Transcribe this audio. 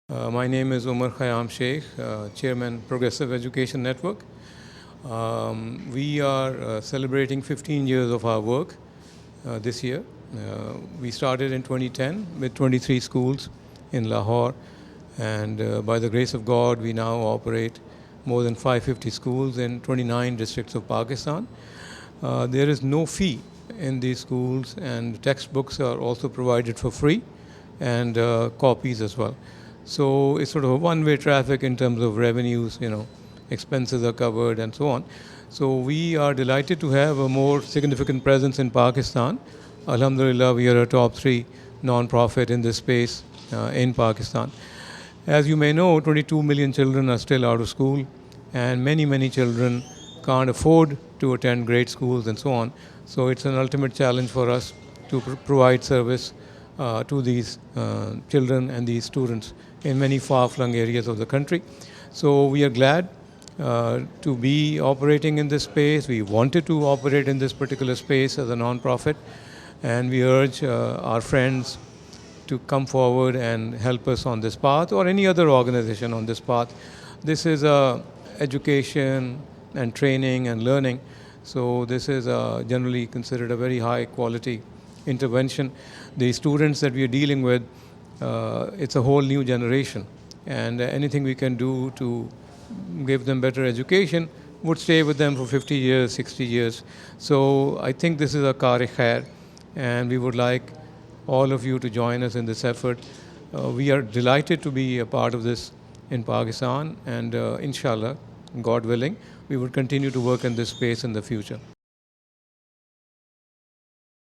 My name is Omer Khayyam Sheikh, Chairman, Progressive Education Network. We are celebrating 15 years of our work this year. We started in 2010 with 23 schools in Lahore, and by the grace of God, we now operate more than 550 schools in 29 districts of Pakistan. There is no fee in these schools, and textbooks are also provided for free, and copies as well. So it's sort of a one-way traffic in terms of revenues, expenses are covered and so on. So we are delighted to have a more significant presence in Pakistan. Alhamdulillah, we are a top 3 non-profit in this space in Pakistan. As you may know, 22 million children are still out of school, and many children can't afford to attend great schools and so on. So it's an ultimate challenge for us to provide service to these children and these students in many far-flung areas of the country. So we are glad to be operating in this space. We wanted to operate in this particular space as a non-profit, and we urge our friends to come forward and help us on this path, or any other organization on this path. This is education and training and learning. So this is generally considered a very high quality intervention. The students that we are dealing with, it's a whole new generation, and anything we can do to give them better education would stay with them for 50 years, 60 years. So I think this is a khair, and we would like all of you to join us in this effort. We are delighted to be a part of this in Pakistan, and inshallah, God willing, we would continue to work in this space in the future.